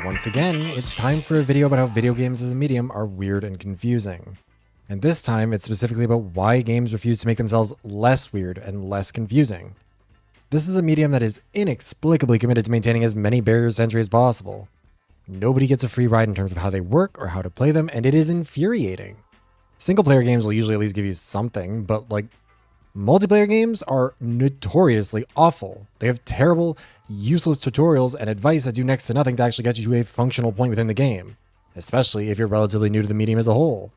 Once again, it's time for a video about how video games as a medium are weird and confusing. And this time, it's specifically about why games refuse to make themselves less weird and less confusing. This is a medium that is inexplicably committed to maintaining as many barriers to entry as possible. Nobody gets a free ride in terms of how they work or how to play them, and it is infuriating. Single player games will usually at least give you something, but multiplayer games are notoriously awful. They have terrible, useless tutorials and advice that do next to nothing to actually get you to a functional point within the game, especially if you're relatively new to the medium as a whole.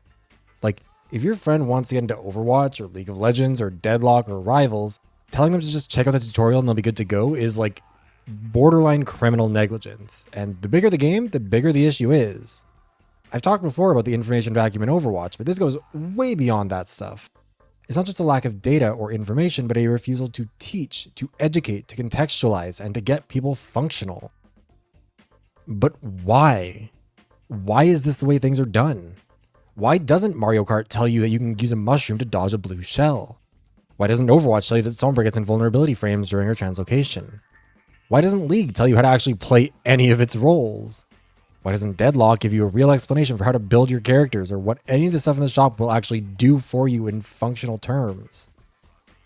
If your friend wants to get into Overwatch or League of Legends or Deadlock or Rivals, telling them to just check out the tutorial and they'll be good to go is borderline criminal negligence. And the bigger the game, the bigger the issue is. I've talked before about the information vacuum in Overwatch, but this goes way beyond that stuff. It's not just a lack of data or information, but a refusal to teach, to educate, to contextualize, and to get people functional. But why? Why is this the way things are done? Why doesn't Mario Kart tell you that you can use a mushroom to dodge a blue shell? Why doesn't Overwatch tell you that Sombra gets invulnerability frames during her translocation? Why doesn't League tell you how to actually play any of its roles? Why doesn't Deadlock give you a real explanation for how to build your characters or what any of the stuff in the shop will actually do for you in functional terms?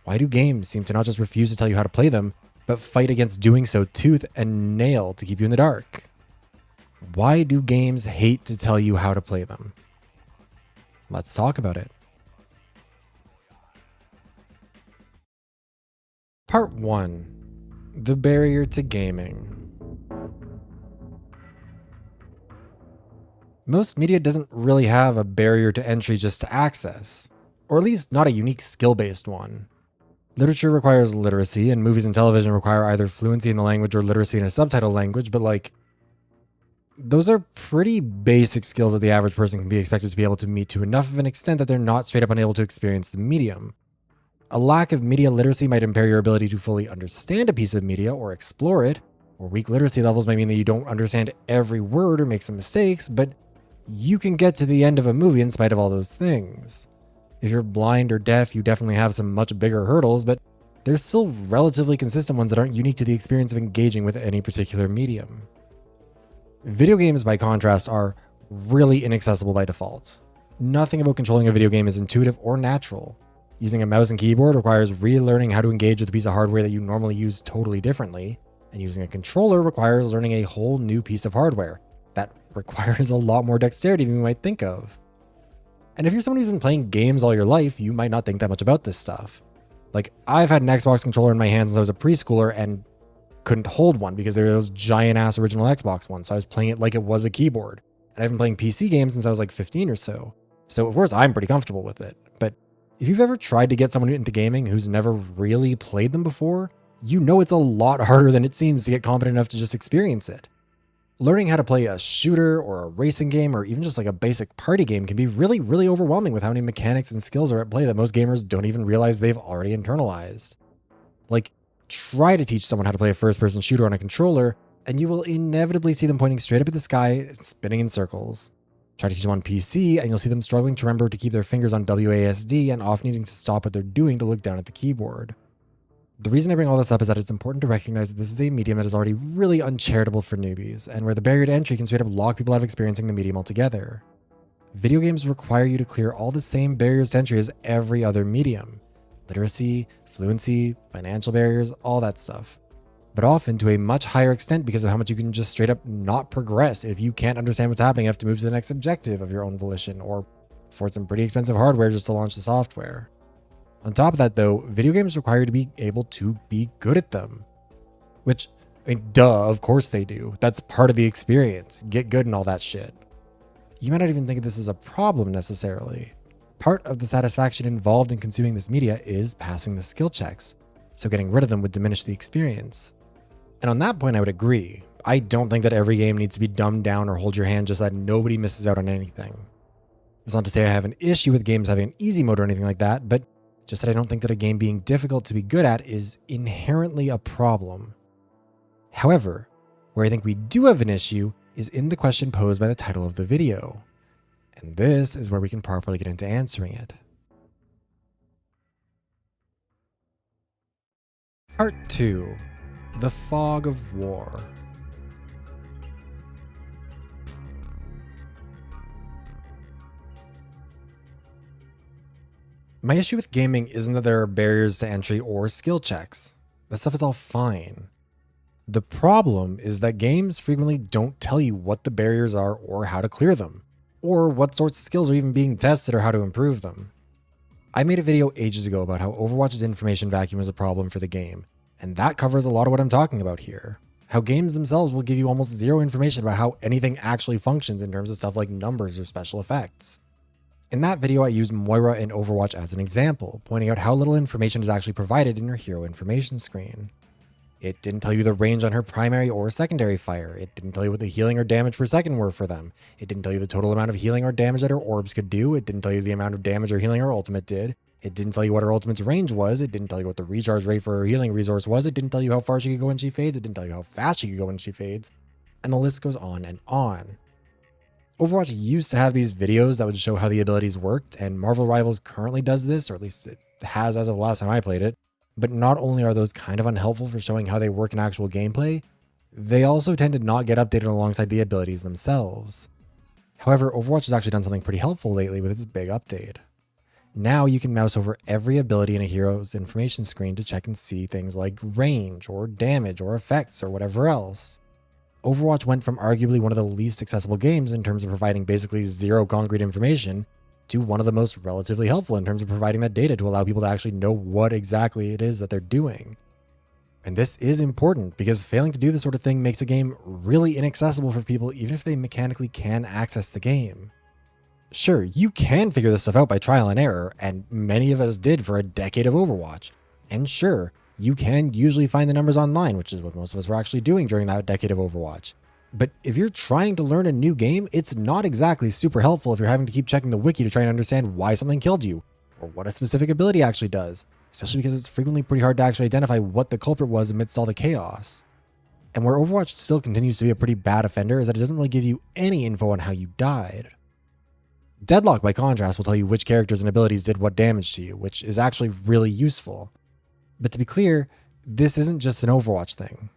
Why do games seem to not just refuse to tell you how to play them, but fight against doing so tooth and nail to keep you in the dark? Why do games hate to tell you how to play them? Let's talk about it. Part 1. The barrier to gaming. Most media doesn't really have a barrier to entry just to access, or at least not a unique skill-based one. Literature requires literacy, and movies and television require either fluency in the language or literacy in a subtitle language, but those are pretty basic skills that the average person can be expected to be able to meet to enough of an extent that they're not straight up unable to experience the medium. A lack of media literacy might impair your ability to fully understand a piece of media or explore it, or weak literacy levels might mean that you don't understand every word or make some mistakes, but you can get to the end of a movie in spite of all those things. If you're blind or deaf, you definitely have some much bigger hurdles, but there's still relatively consistent ones that aren't unique to the experience of engaging with any particular medium. Video games, by contrast, are really inaccessible by default. Nothing about controlling a video game is intuitive or natural. Using a mouse and keyboard requires relearning how to engage with a piece of hardware that you normally use totally differently, and using a controller requires learning a whole new piece of hardware that requires a lot more dexterity than you might think of. And if you're someone who's been playing games all your life, you might not think that much about this stuff. I've had an Xbox controller in my hands since I was a preschooler and couldn't hold one because they were those giant ass original Xbox ones, so I was playing it like it was a keyboard. And I've been playing PC games since I was 15 or so. So of course I'm pretty comfortable with it. But if you've ever tried to get someone into gaming who's never really played them before, you know it's a lot harder than it seems to get competent enough to just experience it. Learning how to play a shooter or a racing game or even just a basic party game can be really, really overwhelming with how many mechanics and skills are at play that most gamers don't even realize they've already internalized. Try to teach someone how to play a first-person shooter on a controller, and you will inevitably see them pointing straight up at the sky and spinning in circles. Try to teach them on PC, and you'll see them struggling to remember to keep their fingers on WASD and often needing to stop what they're doing to look down at the keyboard. The reason I bring all this up is that it's important to recognize that this is a medium that is already really uncharitable for newbies, and where the barrier to entry can straight up lock people out of experiencing the medium altogether. Video games require you to clear all the same barriers to entry as every other medium. Literacy, fluency, financial barriers, all that stuff. But often to a much higher extent because of how much you can just straight up not progress if you can't understand what's happening. You have to move to the next objective of your own volition or afford some pretty expensive hardware just to launch the software. On top of that though, video games require you to be able to be good at them. Which, duh, of course they do. That's part of the experience. Get good and all that shit. You might not even think this is a problem necessarily. Part of the satisfaction involved in consuming this media is passing the skill checks, so getting rid of them would diminish the experience. And on that point, I would agree. I don't think that every game needs to be dumbed down or hold your hand just so that nobody misses out on anything. It's not to say I have an issue with games having an easy mode or anything like that, but just that I don't think that a game being difficult to be good at is inherently a problem. However, where I think we do have an issue is in the question posed by the title of the video. And this is where we can properly get into answering it. Part 2. The Fog of War. My issue with gaming isn't that there are barriers to entry or skill checks. That stuff is all fine. The problem is that games frequently don't tell you what the barriers are or how to clear them, or what sorts of skills are even being tested or how to improve them. I made a video ages ago about how Overwatch's information vacuum is a problem for the game, and that covers a lot of what I'm talking about here. How games themselves will give you almost zero information about how anything actually functions in terms of stuff like numbers or special effects. In that video, I used Moira in Overwatch as an example, pointing out how little information is actually provided in her hero information screen. It didn't tell you the range on her primary or secondary fire. It didn't tell you what the healing or damage per second were for them. It didn't tell you the total amount of healing or damage that her orbs could do. It didn't tell you the amount of damage or healing her ultimate did. It didn't tell you what her ultimate's range was. It didn't tell you what the recharge rate for her healing resource was. It didn't tell you how far she could go when she fades. It didn't tell you how fast she could go when she fades. And the list goes on and on. Overwatch used to have these videos that would show how the abilities worked, and Marvel Rivals currently does this, or at least it has as of the last time I played it. But not only are those kind of unhelpful for showing how they work in actual gameplay, they also tend to not get updated alongside the abilities themselves. However, Overwatch has actually done something pretty helpful lately with its big update. Now you can mouse over every ability in a hero's information screen to check and see things like range, or damage, or effects, or whatever else. Overwatch went from arguably one of the least accessible games in terms of providing basically zero concrete information to one of the most relatively helpful in terms of providing that data to allow people to actually know what exactly it is that they're doing. And this is important because failing to do this sort of thing makes a game really inaccessible for people even if they mechanically can access the game. Sure, you can figure this stuff out by trial and error, and many of us did for a decade of Overwatch. And sure, you can usually find the numbers online, which is what most of us were actually doing during that decade of Overwatch. But if you're trying to learn a new game, it's not exactly super helpful if you're having to keep checking the wiki to try and understand why something killed you, or what a specific ability actually does, especially because it's frequently pretty hard to actually identify what the culprit was amidst all the chaos. And where Overwatch still continues to be a pretty bad offender is that it doesn't really give you any info on how you died. Deadlock, by contrast, will tell you which characters and abilities did what damage to you, which is actually really useful. But to be clear, this isn't just an Overwatch thing.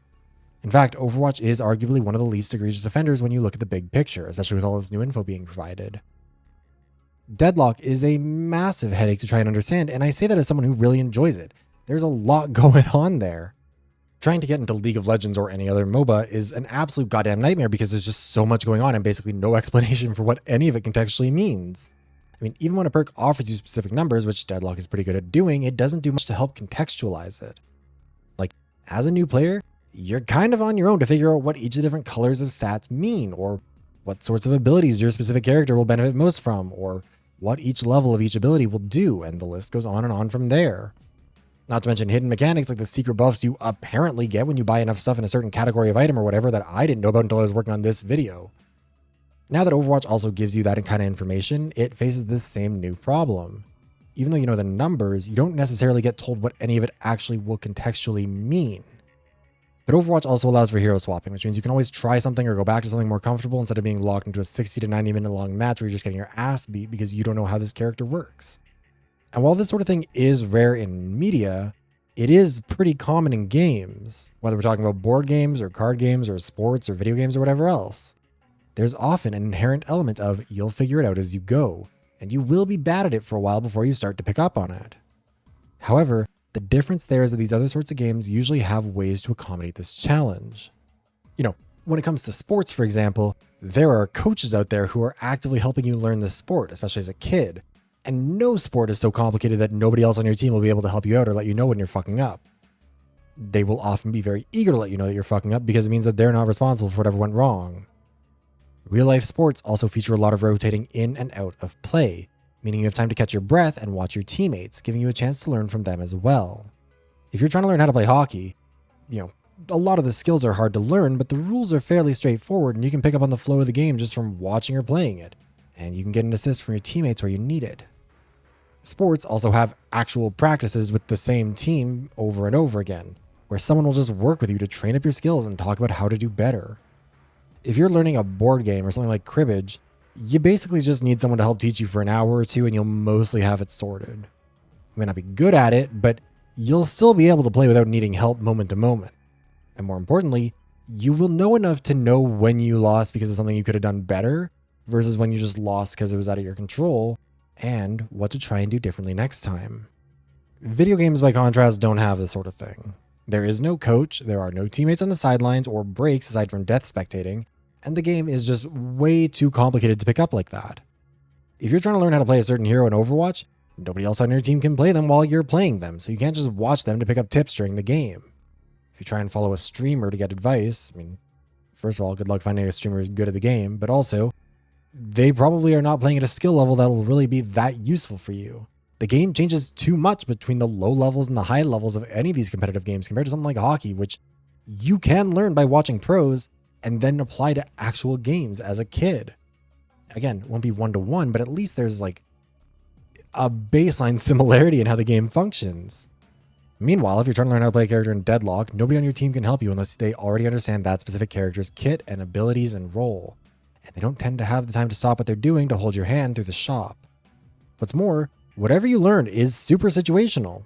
In fact, Overwatch is arguably one of the least egregious offenders when you look at the big picture, especially with all this new info being provided. Deadlock is a massive headache to try and understand, and I say that as someone who really enjoys it. There's a lot going on there. Trying to get into League of Legends or any other MOBA is an absolute goddamn nightmare because there's just so much going on and basically no explanation for what any of it contextually means. I mean, even when a perk offers you specific numbers, which Deadlock is pretty good at doing, it doesn't do much to help contextualize it. Like, as a new player, you're kind of on your own to figure out what each of the different colors of stats mean, or what sorts of abilities your specific character will benefit most from, or what each level of each ability will do, and the list goes on and on from there. Not to mention hidden mechanics like the secret buffs you apparently get when you buy enough stuff in a certain category of item or whatever that I didn't know about until I was working on this video. Now that Overwatch also gives you that kind of information, it faces this same new problem. Even though you know the numbers, you don't necessarily get told what any of it actually will contextually mean. But Overwatch also allows for hero swapping, which means you can always try something or go back to something more comfortable instead of being locked into a 60 to 90 minute long match where you're just getting your ass beat because you don't know how this character works. And while this sort of thing is rare in media, it is pretty common in games, whether we're talking about board games or card games or sports or video games or whatever else. There's often an inherent element of you'll figure it out as you go, and you will be bad at it for a while before you start to pick up on it. However, the difference there is that these other sorts of games usually have ways to accommodate this challenge. You know, when it comes to sports, for example, there are coaches out there who are actively helping you learn the sport, especially as a kid. And no sport is so complicated that nobody else on your team will be able to help you out or let you know when you're fucking up. They will often be very eager to let you know that you're fucking up because it means that they're not responsible for whatever went wrong. Real-life sports also feature a lot of rotating in and out of play, meaning you have time to catch your breath and watch your teammates, giving you a chance to learn from them as well. If you're trying to learn how to play hockey, a lot of the skills are hard to learn, but the rules are fairly straightforward and you can pick up on the flow of the game just from watching or playing it. And you can get an assist from your teammates where you need it. Sports also have actual practices with the same team over and over again, where someone will just work with you to train up your skills and talk about how to do better. If you're learning a board game or something like cribbage, you basically just need someone to help teach you for an hour or two and you'll mostly have it sorted. You may not be good at it, but you'll still be able to play without needing help moment to moment. And more importantly, you will know enough to know when you lost because of something you could have done better versus when you just lost because it was out of your control, and what to try and do differently next time. Video games, by contrast, don't have this sort of thing. There is no coach, there are no teammates on the sidelines or breaks aside from death spectating, and the game is just way too complicated to pick up like that. If you're trying to learn how to play a certain hero in Overwatch, nobody else on your team can play them while you're playing them, so you can't just watch them to pick up tips during the game. If you try and follow a streamer to get advice, first of all, good luck finding a streamer who's good at the game, but also, they probably are not playing at a skill level that will really be that useful for you. The game changes too much between the low levels and the high levels of any of these competitive games compared to something like hockey, which you can learn by watching pros and then apply to actual games as a kid. Again, it won't be one-to-one, but at least there's like a baseline similarity in how the game functions. Meanwhile, if you're trying to learn how to play a character in Deadlock, nobody on your team can help you unless they already understand that specific character's kit and abilities and role. And they don't tend to have the time to stop what they're doing to hold your hand through the shop. What's more, whatever you learn is super situational.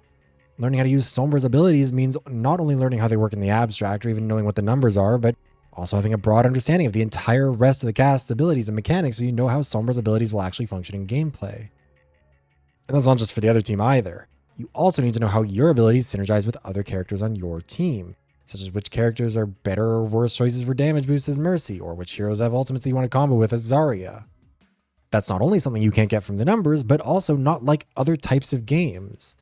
Learning how to use Sombra's abilities means not only learning how they work in the abstract or even knowing what the numbers are, but also having a broad understanding of the entire rest of the cast's abilities and mechanics so you know how Sombra's abilities will actually function in gameplay. And that's not just for the other team either. You also need to know how your abilities synergize with other characters on your team, such as which characters are better or worse choices for damage boosts as Mercy, or which heroes have ultimates that you want to combo with as Zarya. That's not only something you can't get from the numbers, but also not like other types of games.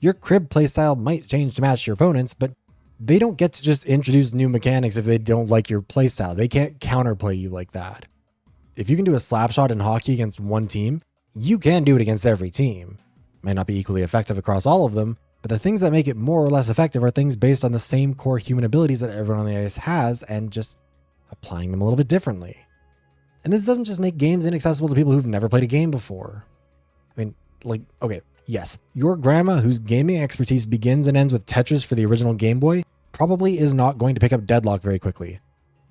Your crib playstyle might change to match your opponents, but they don't get to just introduce new mechanics if they don't like your playstyle. They can't counterplay you like that. If you can do a slap shot in hockey against one team, you can do it against every team. Might not be equally effective across all of them, but the things that make it more or less effective are things based on the same core human abilities that everyone on the ice has and just applying them a little bit differently. And this doesn't just make games inaccessible to people who've never played a game before. Okay, yes, your grandma whose gaming expertise begins and ends with Tetris for the original Game Boy probably is not going to pick up Deadlock very quickly.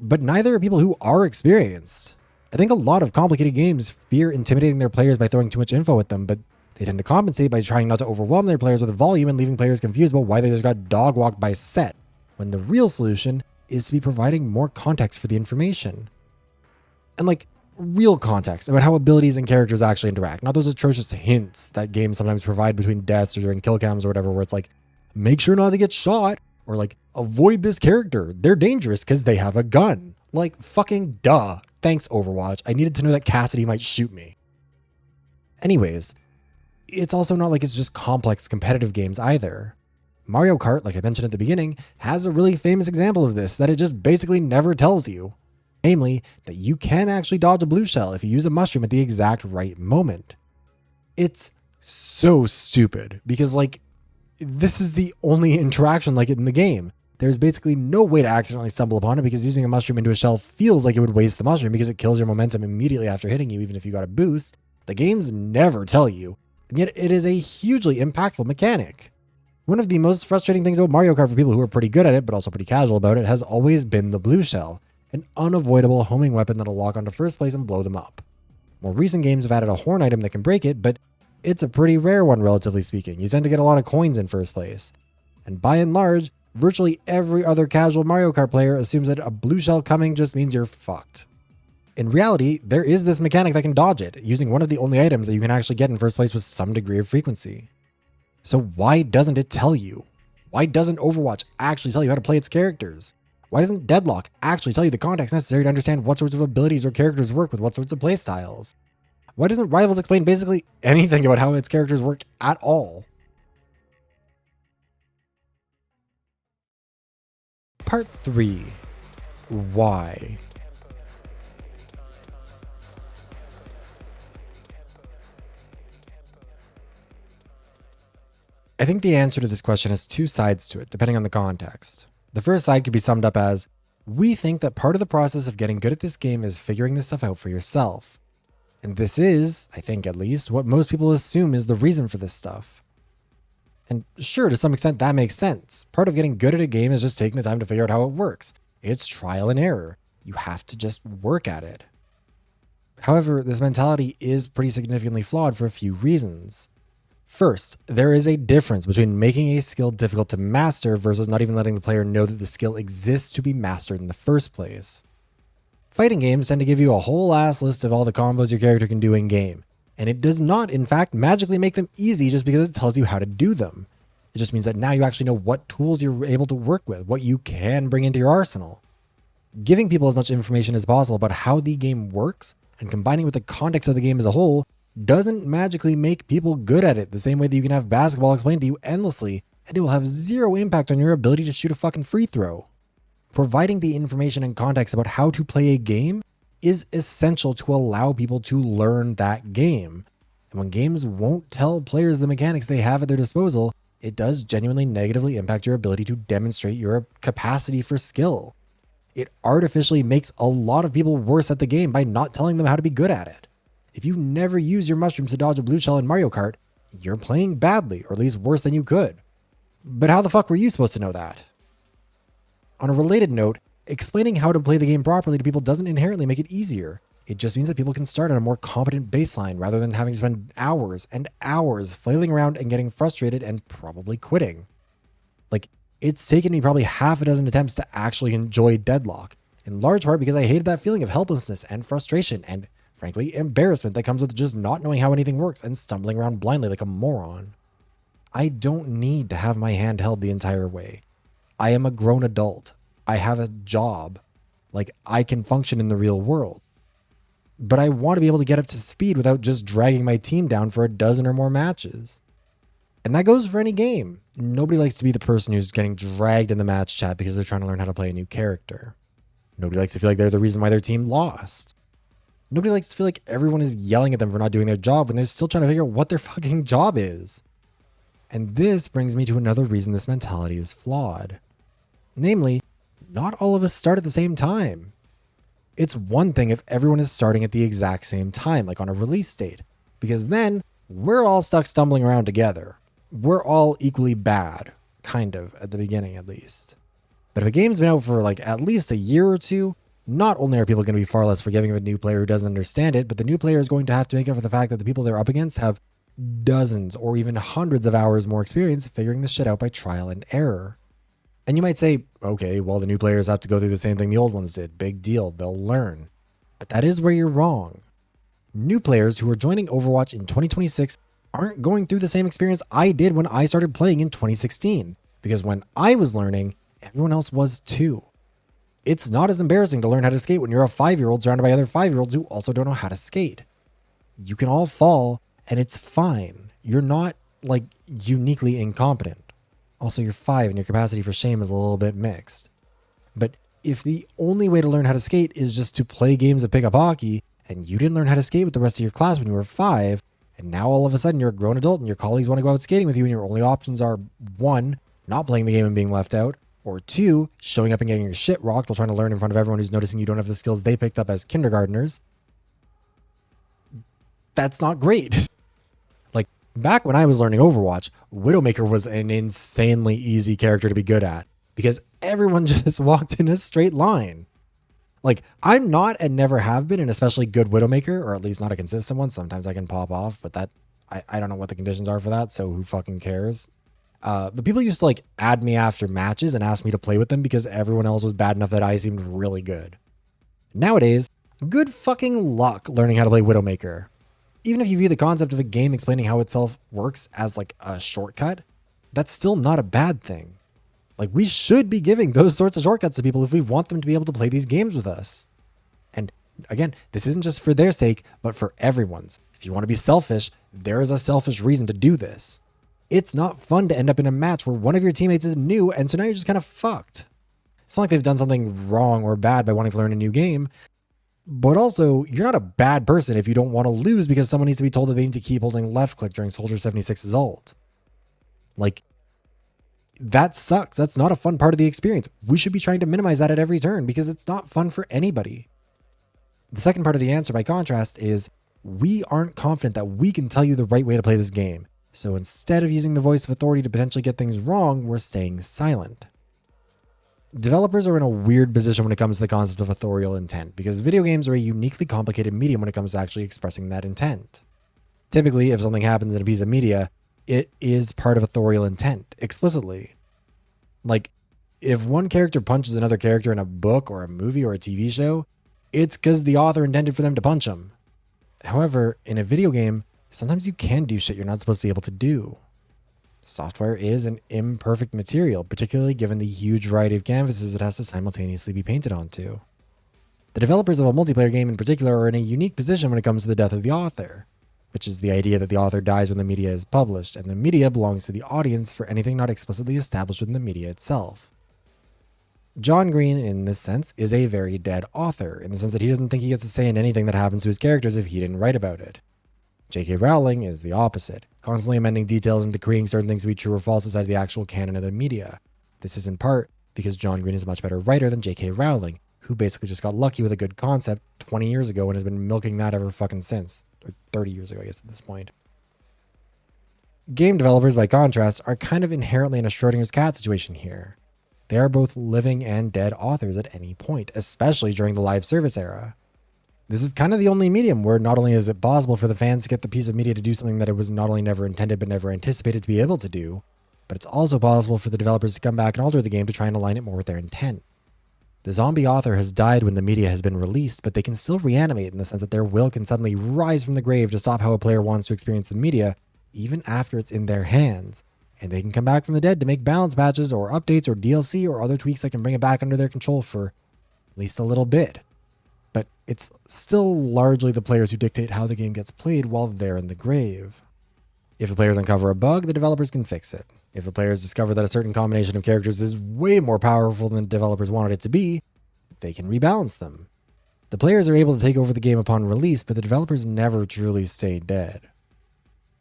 But neither are people who are experienced. I think a lot of complicated games fear intimidating their players by throwing too much info at them, but they tend to compensate by trying not to overwhelm their players with volume and leaving players confused about why they just got dog walked by Set, when the real solution is to be providing more context for the information. And real context about how abilities and characters actually interact, not those atrocious hints that games sometimes provide between deaths or during kill cams or whatever, where it's like, make sure not to get shot, or avoid this character, they're dangerous because they have a gun. Fucking duh. Thanks, Overwatch. I needed to know that Cassidy might shoot me. Anyways, it's also not like it's just complex competitive games either. Mario Kart, like I mentioned at the beginning, has a really famous example of this that it just basically never tells you. Namely, that you can actually dodge a blue shell if you use a mushroom at the exact right moment. It's so stupid because this is the only interaction like it in the game. There's basically no way to accidentally stumble upon it because using a mushroom into a shell feels like it would waste the mushroom because it kills your momentum immediately after hitting you even if you got a boost. The games never tell you. And yet it is a hugely impactful mechanic. One of the most frustrating things about Mario Kart for people who are pretty good at it, but also pretty casual about it, has always been the blue shell, an unavoidable homing weapon that'll lock onto first place and blow them up. More recent games have added a horn item that can break it, but it's a pretty rare one relatively speaking. You tend to get a lot of coins in first place. And by and large, virtually every other casual Mario Kart player assumes that a blue shell coming just means you're fucked. In reality, there is this mechanic that can dodge it, using one of the only items that you can actually get in first place with some degree of frequency. So why doesn't it tell you? Why doesn't Overwatch actually tell you how to play its characters? Why doesn't Deadlock actually tell you the context necessary to understand what sorts of abilities or characters work with what sorts of playstyles? Why doesn't Rivals explain basically anything about how its characters work at all? Part 3. Why? I think the answer to this question has two sides to it, depending on the context. The first side could be summed up as, we think that part of the process of getting good at this game is figuring this stuff out for yourself. And this is, I think at least, what most people assume is the reason for this stuff. And sure, to some extent that makes sense. Part of getting good at a game is just taking the time to figure out how it works. It's trial and error. You have to just work at it. However, this mentality is pretty significantly flawed for a few reasons. First, there is a difference between making a skill difficult to master versus not even letting the player know that the skill exists to be mastered in the first place. Fighting games tend to give you a whole ass list of all the combos your character can do in game. And it does not, in fact, magically make them easy just because it tells you how to do them. It just means that now you actually know what tools you're able to work with, what you can bring into your arsenal. Giving people as much information as possible about how the game works and combining with the context of the game as a whole doesn't magically make people good at it the same way that you can have basketball explained to you endlessly and it will have zero impact on your ability to shoot a fucking free throw. Providing the information and context about how to play a game is essential to allow people to learn that game. And when games won't tell players the mechanics they have at their disposal, it does genuinely negatively impact your ability to demonstrate your capacity for skill. It artificially makes a lot of people worse at the game by not telling them how to be good at it. If you never use your mushrooms to dodge a blue shell in Mario Kart, you're playing badly, or at least worse than you could. But how the fuck were you supposed to know that? On a related note, explaining how to play the game properly to people doesn't inherently make it easier. It just means that people can start on a more competent baseline rather than having to spend hours and hours flailing around and getting frustrated and probably quitting. Like, it's taken me probably half a dozen attempts to actually enjoy Deadlock, in large part because I hated that feeling of helplessness and frustration and, frankly, embarrassment that comes with just not knowing how anything works and stumbling around blindly like a moron. I don't need to have my hand held the entire way. I am a grown adult. I have a job. Like, I can function in the real world. But I want to be able to get up to speed without just dragging my team down for a dozen or more matches. And that goes for any game. Nobody likes to be the person who's getting dragged in the match chat because they're trying to learn how to play a new character. Nobody likes to feel like they're the reason why their team lost. Nobody likes to feel like everyone is yelling at them for not doing their job when they're still trying to figure out what their fucking job is. And this brings me to another reason this mentality is flawed. Namely, not all of us start at the same time. It's one thing if everyone is starting at the exact same time, like on a release date, because then we're all stuck stumbling around together. We're all equally bad, kind of, at the beginning at least. But if a game's been out for like at least a year or two, not only are people going to be far less forgiving of a new player who doesn't understand it, but the new player is going to have to make up for the fact that the people they're up against have dozens or even hundreds of hours more experience figuring this shit out by trial and error. And you might say, okay, well, the new players have to go through the same thing the old ones did. Big deal, they'll learn. But that is where you're wrong. New players who are joining Overwatch in 2026 aren't going through the same experience I did when I started playing in 2016. Because when I was learning, everyone else was too. It's not as embarrassing to learn how to skate when you're a 5-year-old surrounded by other 5-year-olds who also don't know how to skate. You can all fall, and it's fine. You're not, like, uniquely incompetent. Also, you're 5 and your capacity for shame is a little bit mixed. But if the only way to learn how to skate is just to play games of pickup hockey, and you didn't learn how to skate with the rest of your class when you were 5, and now all of a sudden you're a grown adult and your colleagues want to go out skating with you and your only options are 1, not playing the game and being left out, or 2, showing up and getting your shit rocked while trying to learn in front of everyone who's noticing you don't have the skills they picked up as kindergartners, that's not great. Like, back when I was learning Overwatch, Widowmaker was an insanely easy character to be good at because everyone just walked in a straight line. Like, I'm not and never have been an especially good Widowmaker, or at least not a consistent one. Sometimes I can pop off, but that I don't know what the conditions are for that, so who fucking cares? But people used to like add me after matches and ask me to play with them because everyone else was bad enough that I seemed really good. Nowadays, good fucking luck learning how to play Widowmaker. Even if you view the concept of a game explaining how itself works as like a shortcut, that's still not a bad thing. Like, we should be giving those sorts of shortcuts to people if we want them to be able to play these games with us. And again, this isn't just for their sake, but for everyone's. If you want to be selfish, there is a selfish reason to do this. It's not fun to end up in a match where one of your teammates is new, and so now you're just kind of fucked. It's not like they've done something wrong or bad by wanting to learn a new game, but also, you're not a bad person if you don't want to lose because someone needs to be told that they need to keep holding left click during Soldier 76's ult. Like, that sucks. That's not a fun part of the experience. We should be trying to minimize that at every turn because it's not fun for anybody. The second part of the answer, by contrast, is we aren't confident that we can tell you the right way to play this game. So instead of using the voice of authority to potentially get things wrong, we're staying silent. Developers are in a weird position when it comes to the concept of authorial intent because video games are a uniquely complicated medium when it comes to actually expressing that intent. Typically, if something happens in a piece of media, it is part of authorial intent, explicitly. Like, if one character punches another character in a book or a movie or a TV show, it's because the author intended for them to punch them. However, in a video game, sometimes you can do shit you're not supposed to be able to do. Software is an imperfect material, particularly given the huge variety of canvases it has to simultaneously be painted onto. The developers of a multiplayer game in particular are in a unique position when it comes to the death of the author, which is the idea that the author dies when the media is published, and the media belongs to the audience for anything not explicitly established within the media itself. John Green, in this sense, is a very dead author, in the sense that he doesn't think he gets to say in anything that happens to his characters if he didn't write about it. J.K. Rowling is the opposite, constantly amending details and decreeing certain things to be true or false inside of the actual canon of the media. This is in part because John Green is a much better writer than J.K. Rowling, who basically just got lucky with a good concept 20 years ago and has been milking that ever fucking since. Or 30 years ago, I guess, at this point. Game developers, by contrast, are kind of inherently in a Schrodinger's cat situation here. They are both living and dead authors at any point, especially during the live service era. This is kind of the only medium where not only is it possible for the fans to get the piece of media to do something that it was not only never intended but never anticipated to be able to do, but it's also possible for the developers to come back and alter the game to try and align it more with their intent. The zombie author has died when the media has been released, but they can still reanimate in the sense that their will can suddenly rise from the grave to stop how a player wants to experience the media, even after it's in their hands. And they can come back from the dead to make balance patches or updates or DLC or other tweaks that can bring it back under their control for at least a little bit. But it's still largely the players who dictate how the game gets played while they're in the grave. If the players uncover a bug, the developers can fix it. If the players discover that a certain combination of characters is way more powerful than the developers wanted it to be, they can rebalance them. The players are able to take over the game upon release, but the developers never truly stay dead.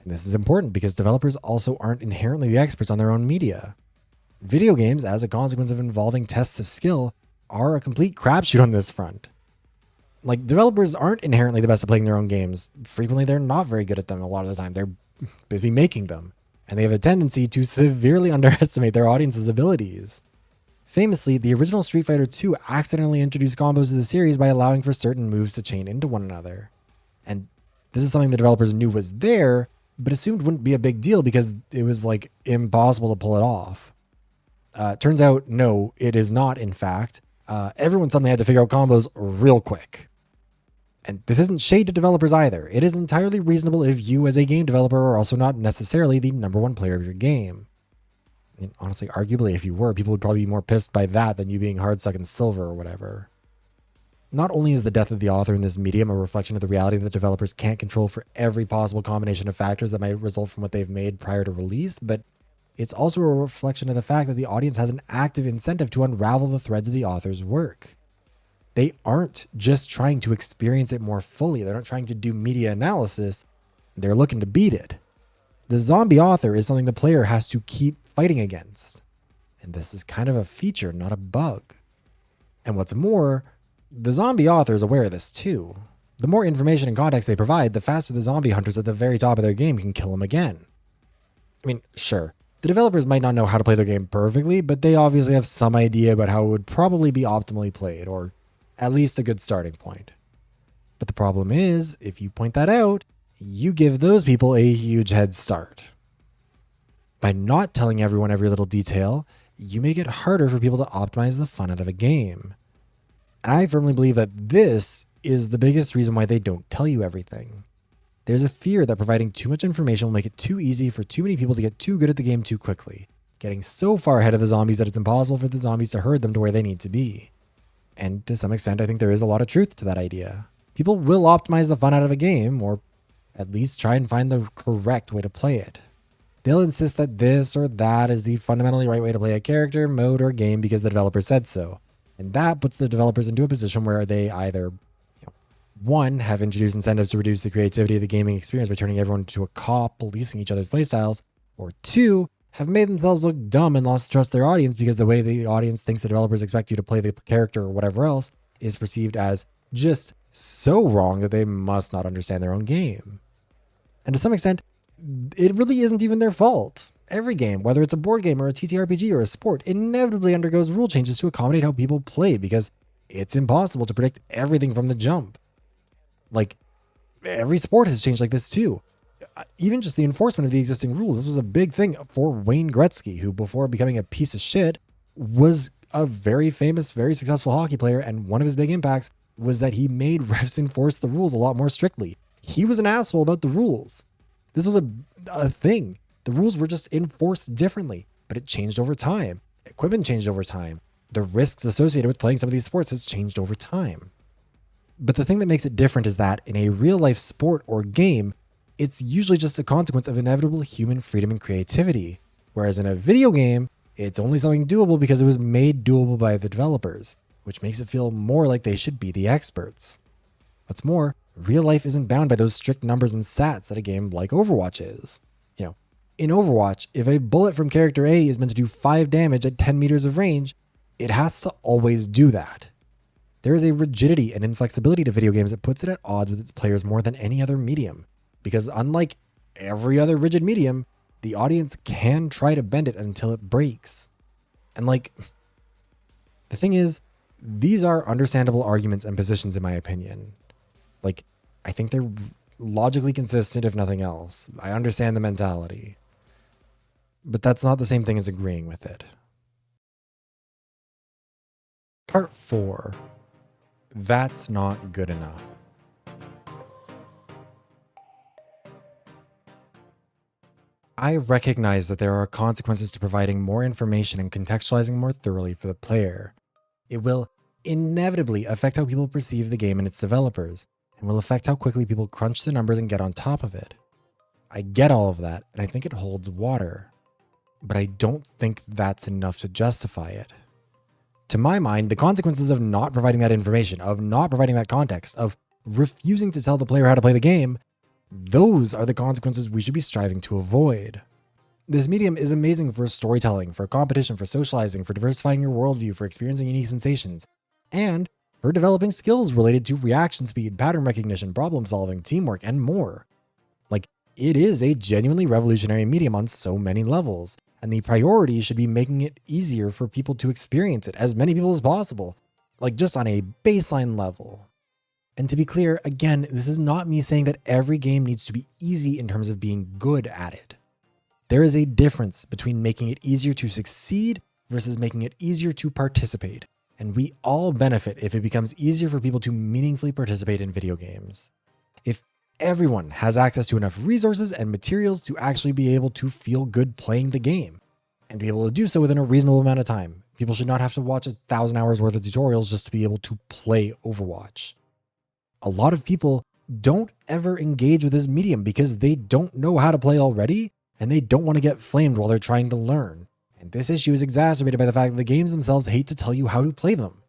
And this is important because developers also aren't inherently the experts on their own media. Video games, as a consequence of involving tests of skill, are a complete crapshoot on this front. Like, developers aren't inherently the best at playing their own games. Frequently, they're not very good at them a lot of the time. They're busy making them, and they have a tendency to severely underestimate their audience's abilities. Famously, the original Street Fighter II accidentally introduced combos to the series by allowing for certain moves to chain into one another. And this is something the developers knew was there, but assumed wouldn't be a big deal because it was, like, impossible to pull it off. Turns out, no, it is not, in fact. Everyone suddenly had to figure out combos real quick. And this isn't shade to developers either. It is entirely reasonable if you as a game developer are also not necessarily the number one player of your game. And honestly, arguably, if you were, people would probably be more pissed by that than you being hard stuck in silver or whatever. Not only is the death of the author in this medium a reflection of the reality that developers can't control for every possible combination of factors that might result from what they've made prior to release, but it's also a reflection of the fact that the audience has an active incentive to unravel the threads of the author's work. They aren't just trying to experience it more fully. They're not trying to do media analysis. They're looking to beat it. The zombie author is something the player has to keep fighting against. And this is kind of a feature, not a bug. And what's more, the zombie author is aware of this too. The more information and context they provide, the faster the zombie hunters at the very top of their game can kill them again. I mean, sure, the developers might not know how to play their game perfectly, but they obviously have some idea about how it would probably be optimally played, or at least a good starting point. But the problem is, if you point that out, you give those people a huge head start. By not telling everyone every little detail, you make it harder for people to optimize the fun out of a game. And I firmly believe that this is the biggest reason why they don't tell you everything. There's a fear that providing too much information will make it too easy for too many people to get too good at the game too quickly, getting so far ahead of the zombies that it's impossible for the zombies to herd them to where they need to be. And to some extent, I think there is a lot of truth to that idea. People will optimize the fun out of a game, or at least try and find the correct way to play it. They'll insist that this or that is the fundamentally right way to play a character, mode, or game because the developer said so. And that puts the developers into a position where they either, one, have introduced incentives to reduce the creativity of the gaming experience by turning everyone into a cop policing each other's playstyles, or two, have made themselves look dumb and lost trust their audience because the way the audience thinks the developers expect you to play the character or whatever else is perceived as just so wrong that they must not understand their own game. And to some extent, it really isn't even their fault. Every game, whether it's a board game or a TTRPG or a sport, inevitably undergoes rule changes to accommodate how people play because it's impossible to predict everything from the jump. Like, every sport has changed like this too. Even just the enforcement of the existing rules. This was a big thing for Wayne Gretzky, who before becoming a piece of shit was a very famous, very successful hockey player. And one of his big impacts was that he made refs enforce the rules a lot more strictly. He was an asshole about the rules. This was a thing. The rules were just enforced differently, but it changed over time. Equipment changed over time. The risks associated with playing some of these sports has changed over time. But the thing that makes it different is that in a real life sport or game, it's usually just a consequence of inevitable human freedom and creativity. Whereas in a video game, it's only something doable because it was made doable by the developers, which makes it feel more like they should be the experts. What's more, real life isn't bound by those strict numbers and stats that a game like Overwatch is. In Overwatch, if a bullet from character A is meant to do 5 damage at 10 meters of range, it has to always do that. There is a rigidity and inflexibility to video games that puts it at odds with its players more than any other medium, because unlike every other rigid medium, the audience can try to bend it until it breaks. And the thing is, these are understandable arguments and positions in my opinion. I think they're logically consistent if nothing else. I understand the mentality. But that's not the same thing as agreeing with it. Part 4. That's not good enough. I recognize that there are consequences to providing more information and contextualizing more thoroughly for the player. It will inevitably affect how people perceive the game and its developers, and will affect how quickly people crunch the numbers and get on top of it. I get all of that, and I think it holds water. But I don't think that's enough to justify it. To my mind, the consequences of not providing that information, of not providing that context, of refusing to tell the player how to play the game, those are the consequences we should be striving to avoid. This medium is amazing for storytelling, for competition, for socializing, for diversifying your worldview, for experiencing unique sensations, and for developing skills related to reaction speed, pattern recognition, problem solving, teamwork, and more. It is a genuinely revolutionary medium on so many levels, and the priority should be making it easier for people to experience it, as many people as possible, just on a baseline level. And to be clear, again, this is not me saying that every game needs to be easy in terms of being good at it. There is a difference between making it easier to succeed versus making it easier to participate, and we all benefit if it becomes easier for people to meaningfully participate in video games. If everyone has access to enough resources and materials to actually be able to feel good playing the game, and be able to do so within a reasonable amount of time. People should not have to watch 1,000 hours worth of tutorials just to be able to play Overwatch. A lot of people don't ever engage with this medium because they don't know how to play already, and they don't want to get flamed while they're trying to learn. And this issue is exacerbated by the fact that the games themselves hate to tell you how to play them.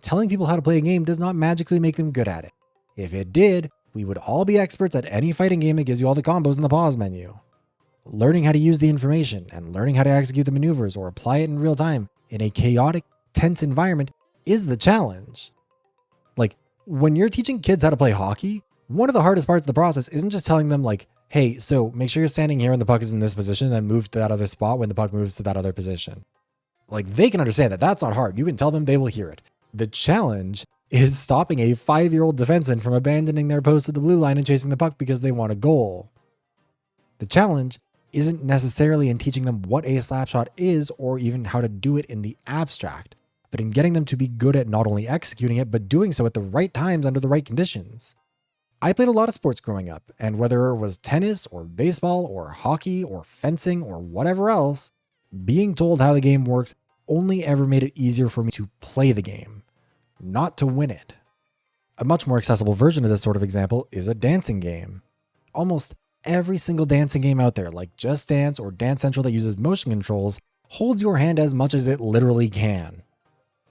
Telling people how to play a game does not magically make them good at it. If it did, we would all be experts at any fighting game that gives you all the combos in the pause menu. Learning how to use the information and learning how to execute the maneuvers or apply it in real time in a chaotic, tense environment is the challenge. When you're teaching kids how to play hockey, one of the hardest parts of the process isn't just telling them hey, so make sure you're standing here and the puck is in this position, then move to that other spot when the puck moves to that other position. They can understand that. That's not hard. You can tell them, they will hear it. The challenge is stopping a 5-year-old defenseman from abandoning their post at the blue line and chasing the puck because they want a goal. The challenge isn't necessarily in teaching them what a slap shot is or even how to do it in the abstract, but in getting them to be good at not only executing it, but doing so at the right times under the right conditions. I played a lot of sports growing up, and whether it was tennis or baseball or hockey or fencing or whatever else, being told how the game works only ever made it easier for me to play the game, not to win it. A much more accessible version of this sort of example is a dancing game. Almost every single dancing game out there, like Just Dance or Dance Central that uses motion controls, holds your hand as much as it literally can.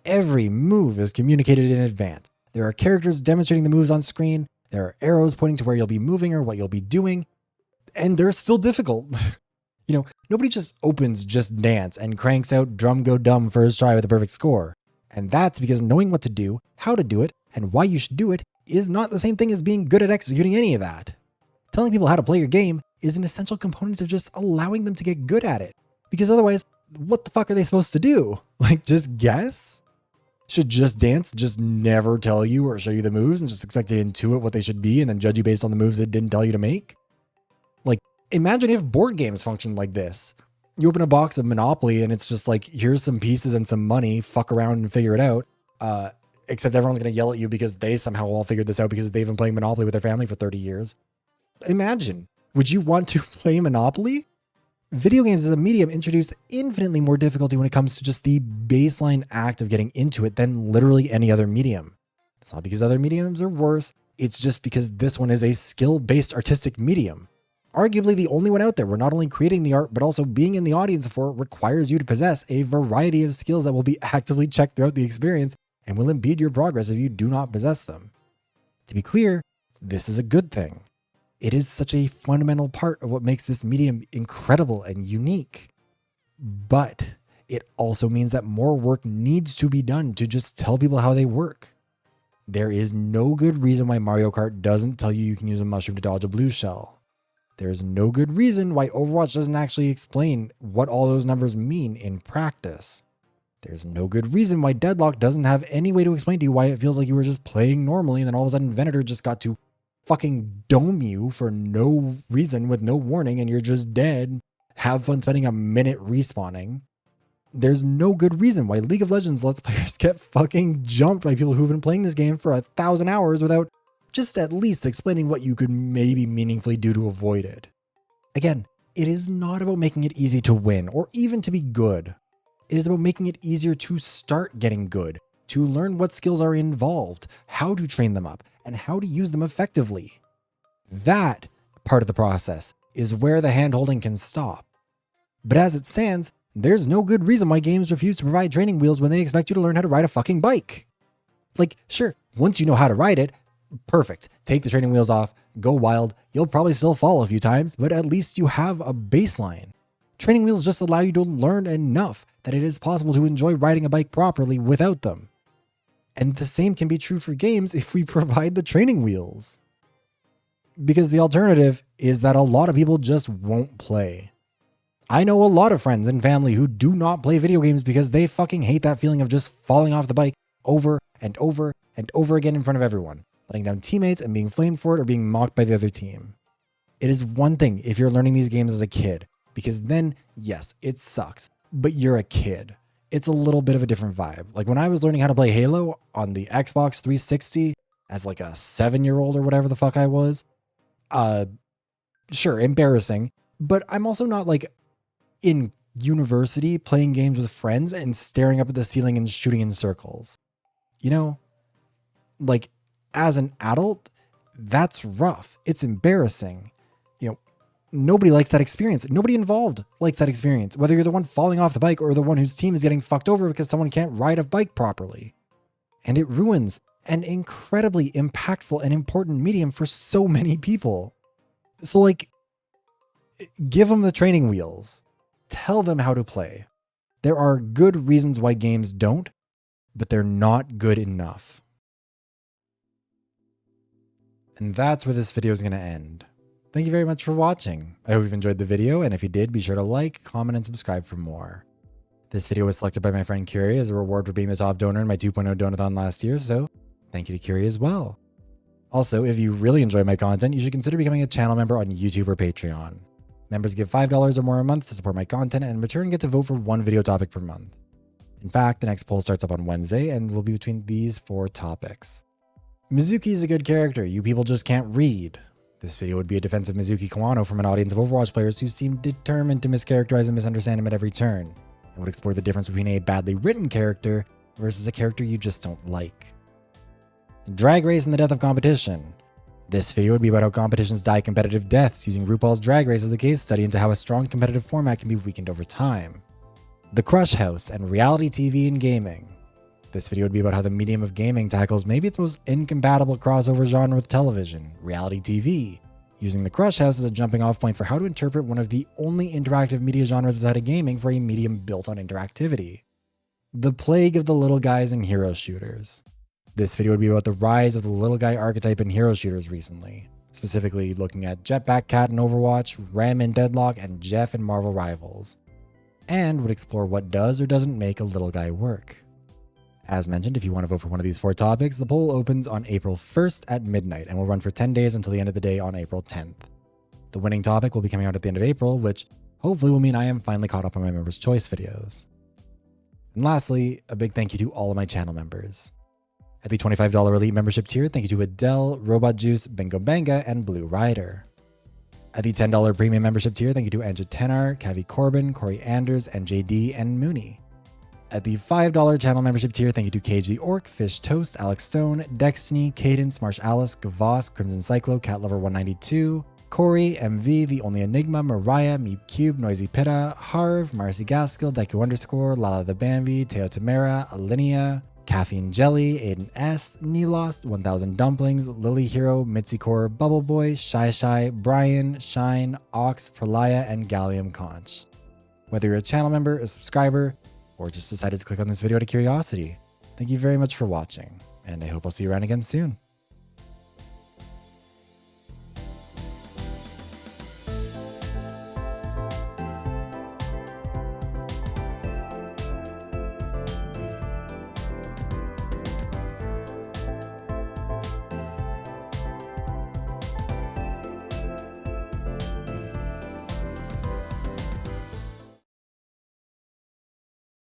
Every move is communicated in advance. There are characters demonstrating the moves on screen, there are arrows pointing to where you'll be moving or what you'll be doing, and they're still difficult. Nobody just opens Just Dance and cranks out Drum Go Dumb first try with a perfect score. And that's because knowing what to do, how to do it, and why you should do it is not the same thing as being good at executing any of that. Telling people how to play your game is an essential component of just allowing them to get good at it. Because otherwise, what the fuck are they supposed to do? Just guess? Should Just Dance just never tell you or show you the moves and just expect to intuit what they should be and then judge you based on the moves it didn't tell you to make? Imagine if board games functioned like this. You open a box of Monopoly and it's just here's some pieces and some money, fuck around and figure it out. Except everyone's going to yell at you because they somehow all figured this out because they've been playing Monopoly with their family for 30 years. Imagine Would you want to play Monopoly? Video games as a medium introduce infinitely more difficulty when it comes to just the baseline act of getting into it than literally any other medium. It's not because other mediums are worse, it's just because this one is a skill-based artistic medium. Arguably the only one out there where not only creating the art, but also being in the audience for it requires you to possess a variety of skills that will be actively checked throughout the experience and will impede your progress if you do not possess them. To be clear, this is a good thing. It is such a fundamental part of what makes this medium incredible and unique. But it also means that more work needs to be done to just tell people how they work. There is no good reason why Mario Kart doesn't tell you can use a mushroom to dodge a blue shell. There is no good reason why Overwatch doesn't actually explain what all those numbers mean in practice. There's no good reason why Deadlock doesn't have any way to explain to you why it feels like you were just playing normally and then all of a sudden Venator just got to fucking dome you for no reason with no warning and you're just dead. Have fun spending a minute respawning. There's no good reason why League of Legends Let's Players get fucking jumped by people who've been playing this game for 1,000 hours without just at least explaining what you could maybe meaningfully do to avoid it. Again, it is not about making it easy to win or even to be good. It is about making it easier to start getting good, to learn what skills are involved, how to train them up, and how to use them effectively. That part of the process is where the hand-holding can stop. But as it stands, there's no good reason why games refuse to provide training wheels when they expect you to learn how to ride a fucking bike. Like, sure, once you know how to ride it, perfect. Take the training wheels off, go wild. You'll probably still fall a few times, but at least you have a baseline. Training wheels just allow you to learn enough that it is possible to enjoy riding a bike properly without them. And the same can be true for games if we provide the training wheels. Because the alternative is that a lot of people just won't play. I know a lot of friends and family who do not play video games because they fucking hate that feeling of just falling off the bike over and over and over again in front of everyone, letting down teammates and being flamed for it or being mocked by the other team. It is one thing if you're learning these games as a kid, because then, yes, it sucks, but you're a kid. It's a little bit of a different vibe. Like when I was learning how to play Halo on the Xbox 360 as like a 7-year-old or whatever the fuck I was, sure, embarrassing, but I'm also not like in university playing games with friends and staring up at the ceiling and shooting in circles. You know, like as an adult, that's rough. It's embarrassing. You know, nobody likes that experience. Nobody involved likes that experience, whether you're the one falling off the bike or the one whose team is getting fucked over because someone can't ride a bike properly. And it ruins an incredibly impactful and important medium for so many people. So like, give them the training wheels. Tell them how to play. There are good reasons why games don't, but they're not good enough. And that's where this video is going to end. Thank you very much for watching. I hope you've enjoyed the video, and if you did, be sure to like, comment, and subscribe for more. This video was selected by my friend Curie as a reward for being the top donor in my 2.0 donathon last year, so thank you to Curie as well. Also, if you really enjoy my content, you should consider becoming a channel member on YouTube or Patreon. Members give $5 or more a month to support my content, and in return get to vote for one video topic per month. In fact, the next poll starts up on Wednesday and will be between these 4 topics. Mizuki is a good character, you people just can't read. This video would be a defense of Mizuki Kawano from an audience of Overwatch players who seem determined to mischaracterize and misunderstand him at every turn, and would explore the difference between a badly written character versus a character you just don't like. Drag Race and the Death of Competition. This video would be about how competitions die competitive deaths, using RuPaul's Drag Race as the case study into how a strong competitive format can be weakened over time. The Crush House and reality TV and gaming. This video would be about how the medium of gaming tackles maybe its most incompatible crossover genre with television, reality TV, using the Crush House as a jumping off point for how to interpret one of the only interactive media genres outside of gaming for a medium built on interactivity. The Plague of the Little Guys in hero shooters. This video would be about the rise of the little guy archetype in hero shooters recently, specifically looking at Jetpack Cat in Overwatch, Rem in Deadlock, and Jeff in Marvel Rivals, and would explore what does or doesn't make a little guy work. As mentioned, if you want to vote for one of these 4 topics, the poll opens on April 1st at midnight and will run for 10 days until the end of the day on April 10th. The winning topic will be coming out at the end of April, which hopefully will mean I am finally caught up on my members' choice videos. And lastly, a big thank you to all of my channel members. At the $25 Elite membership tier, thank you to Adele, Robot Juice, Bingo Banga, and Blue Rider. At the $10 premium membership tier, thank you to Anja Tenar, Cavi Corbin, Corey Anders, and JD and Mooney. At the $5 channel membership tier, thank you to Cage the Orc, Fish Toast, Alex Stone, Destiny, Cadence, Marsh Alice, Gavoss, Crimson Cyclo, Catlover192, Corey, MV, The Only Enigma, Mariah, Meep Cube, Noisy Pitta, Harv, Marcy Gaskill, Deku_, Lala the Bambi, Teo Tamara, Alinea, Caffeine Jelly, Aiden S, Nelost, 1000 Dumplings, Lily Hero, Mitzicore, Bubble Boy, Shy, Brian, Shine, Ox, Pralaya, and Gallium Conch. Whether you're a channel member, a subscriber, or just decided to click on this video out of curiosity, thank you very much for watching, and I hope I'll see you around again soon.